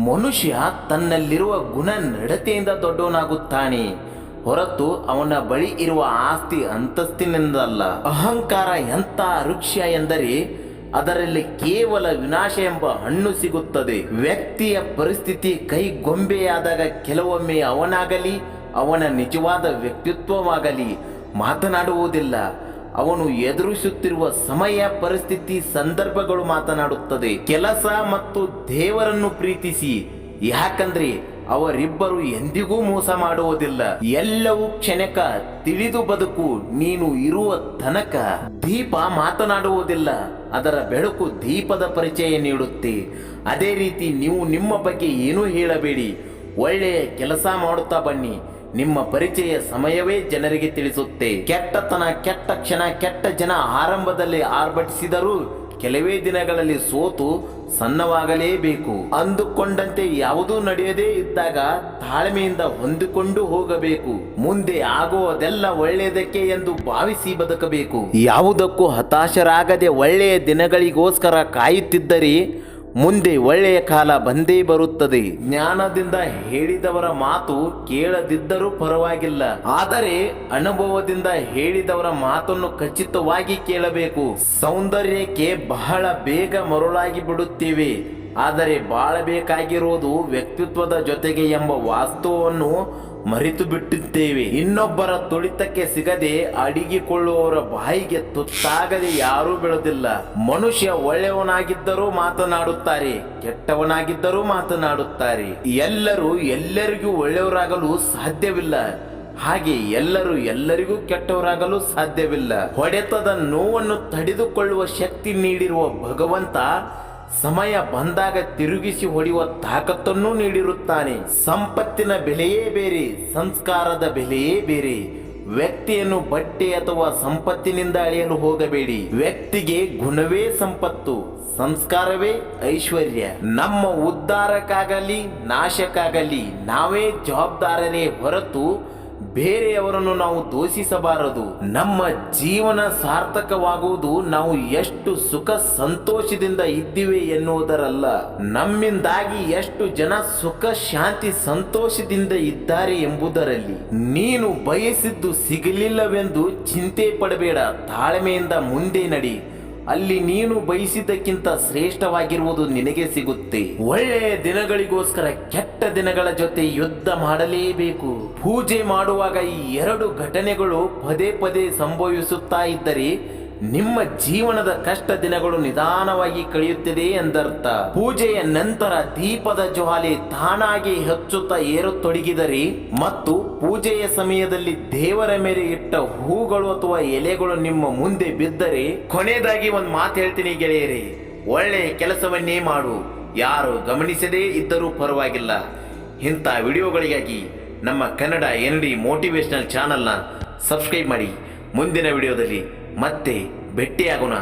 ಮನುಷ್ಯ ತನ್ನಲ್ಲಿರುವ ಗುಣ ನಡತೆಯಿಂದ ದೊಡ್ಡವನಾಗುತ್ತಾನೆ ಹೊರತು ಅವನ ಬಳಿ ಇರುವ ಆಸ್ತಿ ಅಂತಸ್ತಿನಿಂದಲ್ಲ. ಅಹಂಕಾರ ಎಂಥ ವೃಕ್ಷ ಎಂದರೆ ಅದರಲ್ಲಿ ಕೇವಲ ವಿನಾಶ ಎಂಬ ಹಣ್ಣು ಸಿಗುತ್ತದೆ. ವ್ಯಕ್ತಿಯ ಪರಿಸ್ಥಿತಿ ಕೈಗೊಂಬೆಯಾದಾಗ ಕೆಲವೊಮ್ಮೆ ಅವನಾಗಲಿ ಅವನ ನಿಜವಾದ ವ್ಯಕ್ತಿತ್ವವಾಗಲಿ ಮಾತನಾಡುವುದಿಲ್ಲ. ಅವನು ಎದುರಿಸುತ್ತಿರುವ ಸಮಯ, ಪರಿಸ್ಥಿತಿ, ಸಂದರ್ಭಗಳು ಮಾತನಾಡುತ್ತದೆ. ಕೆಲಸ ಮತ್ತು ದೇವರನ್ನು ಪ್ರೀತಿಸಿ, ಯಾಕಂದ್ರೆ ಅವರಿಬ್ಬರು ಎಂದಿಗೂ ಮೋಸ ಮಾಡುವುದಿಲ್ಲ. ಎಲ್ಲವೂ ಕ್ಷಣಿಕ, ತಿಳಿದು ಬದುಕು. ನೀನು ಇರುವ ತನಕ ದೀಪ ಮಾತನಾಡುವುದಿಲ್ಲ, ಅದರ ಬೆಳಕು ದೀಪದ ಪರಿಚಯ ನೀಡುತ್ತೆ. ಅದೇ ರೀತಿ ನೀವು ನಿಮ್ಮ ಬಗ್ಗೆ ಏನೂ ಹೇಳಬೇಡಿ, ಒಳ್ಳೆಯ ಕೆಲಸ ಮಾಡುತ್ತಾ ಬನ್ನಿ. ನಿಮ್ಮ ಪರಿಚಯ ಸಮಯವೇ ಜನರಿಗೆ ತಿಳಿಸುತ್ತೆ. ಕೆಟ್ಟತನ, ಕೆಟ್ಟ ಕ್ಷಣ, ಕೆಟ್ಟ ಜನ ಆರಂಭದಲ್ಲಿ ಆರ್ಭಟಿಸಿದರೂ ಕೆಲವೇ ದಿನಗಳಲ್ಲಿ ಸೋತು ಸಣ್ಣವಾಗಲೇಬೇಕು. ಅಂದುಕೊಂಡಂತೆ ಯಾವುದೂ ನಡೆಯದೇ ಇದ್ದಾಗ ತಾಳ್ಮೆಯಿಂದ ಹೊಂದಿಕೊಂಡು ಹೋಗಬೇಕು. ಮುಂದೆ ಆಗುವುದೆಲ್ಲ ಒಳ್ಳೆಯದಕ್ಕೆ ಎಂದು ಭಾವಿಸಿ ಬದುಕಬೇಕು. ಯಾವುದಕ್ಕೂ ಹತಾಶರಾಗದೆ ಒಳ್ಳೆಯ ದಿನಗಳಿಗೋಸ್ಕರ ಕಾಯುತ್ತಿದ್ದರೆ ಮುಂದೆ ಒಳ್ಳೆಯ ಕಾಲ ಬಂದೇ ಬರುತ್ತದೆ. ಜ್ಞಾನದಿಂದ ಹೇಳಿದವರ ಮಾತು ಕೇಳದಿದ್ದರೂ ಪರವಾಗಿಲ್ಲ, ಆದರೆ ಅನುಭವದಿಂದ ಹೇಳಿದವರ ಮಾತನ್ನು ಖಚಿತವಾಗಿ ಕೇಳಬೇಕು. ಸೌಂದರ್ಯಕ್ಕೆ ಬಹಳ ಬೇಗ ಮರುಳಾಗಿ ಬಿಡುತ್ತೇವೆ, ಆದರೆ ಬಾಳಬೇಕಾಗಿರುವುದು ವ್ಯಕ್ತಿತ್ವದ ಜೊತೆಗೆ ಎಂಬ ವಾಸ್ತವವನ್ನು ಮರೆತು ಬಿಟ್ಟಿದ್ದೇವೆ. ಇನ್ನೊಬ್ಬರ ತುಳಿತಕ್ಕೆ ಸಿಗದೆ ಅಡಿಗಿಕೊಳ್ಳುವವರ ಬಾಯಿಗೆ ತುತ್ತಾಗದೆ ಯಾರೂ ಬೆಳೆದಿಲ್ಲ. ಮನುಷ್ಯ ಒಳ್ಳೆಯವನಾಗಿದ್ದರೂ ಮಾತನಾಡುತ್ತಾರೆ, ಕೆಟ್ಟವನಾಗಿದ್ದರೂ ಮಾತನಾಡುತ್ತಾರೆ. ಎಲ್ಲರೂ ಎಲ್ಲರಿಗೂ ಒಳ್ಳೆಯವರಾಗಲು ಸಾಧ್ಯವಿಲ್ಲ, ಹಾಗೆ ಎಲ್ಲರೂ ಎಲ್ಲರಿಗೂ ಕೆಟ್ಟವರಾಗಲು ಸಾಧ್ಯವಿಲ್ಲ. ಹೊಡೆತದ ನೋವನ್ನು ತಡೆದುಕೊಳ್ಳುವ ಶಕ್ತಿ ನೀಡಿರುವ ಭಗವಂತ ಸಮಯ ಬಂದಾಗ ತಿರುಗಿಸಿ ಹೊಡೆಯುವ ತಾಕತ್ತನ್ನು ನೀಡಿರುತ್ತಾನೆ. ಸಂಪತ್ತಿನ ಬೆಲೆಯೇ ಬೇರೆ, ಸಂಸ್ಕಾರದ ಬೆಲೆಯೇ ಬೇರೆ. ವ್ಯಕ್ತಿಯನ್ನು ಬಟ್ಟೆ ಅಥವಾ ಸಂಪತ್ತಿನಿಂದ ಅಳೆಯಲು ಹೋಗಬೇಡಿ. ವ್ಯಕ್ತಿಗೆ ಗುಣವೇ ಸಂಪತ್ತು, ಸಂಸ್ಕಾರವೇ ಐಶ್ವರ್ಯ. ನಮ್ಮ ಉದ್ಧಾರಕ್ಕಾಗಲಿ ನಾಶಕ್ಕಾಗಲಿ ನಾವೇ ಜವಾಬ್ದಾರರೇ ಹೊರತು ಬೇರೆಯವರನ್ನು ನಾವು ದೂಷಿಸಬಾರದು. ನಮ್ಮ ಜೀವನ ಸಾರ್ಥಕವಾಗುವುದು ನಾವು ಎಷ್ಟು ಸುಖ ಸಂತೋಷದಿಂದ ಇದ್ದೀವಿ ಎನ್ನುವುದರಲ್ಲ, ನಮ್ಮಿಂದಾಗಿ ಎಷ್ಟು ಜನ ಸುಖ ಶಾಂತಿ ಸಂತೋಷದಿಂದ ಇದ್ದಾರೆ ಎಂಬುದರಲ್ಲಿ. ನೀನು ಬಯಸಿದ್ದು ಸಿಗಲಿಲ್ಲವೆಂದು ಚಿಂತೆ ಪಡಬೇಡ, ತಾಳ್ಮೆಯಿಂದ ಮುಂದೆ ನಡಿ. ಅಲ್ಲಿ ನೀನು ಬಯಸಿದ್ದಕ್ಕಿಂತ ಶ್ರೇಷ್ಠವಾಗಿರುವುದು ನಿನಗೆ ಸಿಗುತ್ತೆ. ಒಳ್ಳೆಯ ದಿನಗಳಿಗೋಸ್ಕರ ಕೆಟ್ಟ ದಿನಗಳ ಜೊತೆ ಯುದ್ಧ ಮಾಡಲೇಬೇಕು. ಪೂಜೆ ಮಾಡುವಾಗ ಈ ಎರಡು ಘಟನೆಗಳು ಪದೇ ಪದೇ ಸಂಭವಿಸುತ್ತಾ ಇದ್ದರೆ ನಿಮ್ಮ ಜೀವನದ ಕಷ್ಟ ದಿನಗಳು ನಿಧಾನವಾಗಿ ಕಳೆಯುತ್ತದೆ ಎಂದರ್ಥ. ಪೂಜೆಯ ನಂತರ ದೀಪದ ಜ್ವಾಲೆ ತಾನಾಗಿ ಹಚ್ಚುತ್ತಾ ಏರತೊಡಗಿದರೆ ಮತ್ತು ಪೂಜೆಯ ಸಮಯದಲ್ಲಿ ದೇವರ ಮೇಲೆ ಇಟ್ಟ ಹೂಗಳು ಅಥವಾ ಎಲೆಗಳು ನಿಮ್ಮ ಮುಂದೆ ಬಿದ್ದರೆ, ಕೊನೆಯದಾಗಿ ಒಂದು ಮಾತು ಹೇಳ್ತೀನಿ ಗೆಳೆಯರೇ, ಒಳ್ಳೆಯ ಕೆಲಸವನ್ನೇ ಮಾಡು. ಯಾರು ಗಮನಿಸದೇ ಇದ್ದರೂ ಪರವಾಗಿಲ್ಲ. ಇಂಥ ವಿಡಿಯೋಗಳಿಗಾಗಿ ನಮ್ಮ ಕನ್ನಡ ND ಮೋಟಿವೇಶನಲ್ ಚಾನಲ್ನ ಸಬ್ಸ್ಕ್ರೈಬ್ ಮಾಡಿ. ಮುಂದಿನ ವಿಡಿಯೋದಲ್ಲಿ ಮತ್ತೆ ಭೇಟಿಯಾಗೋಣ.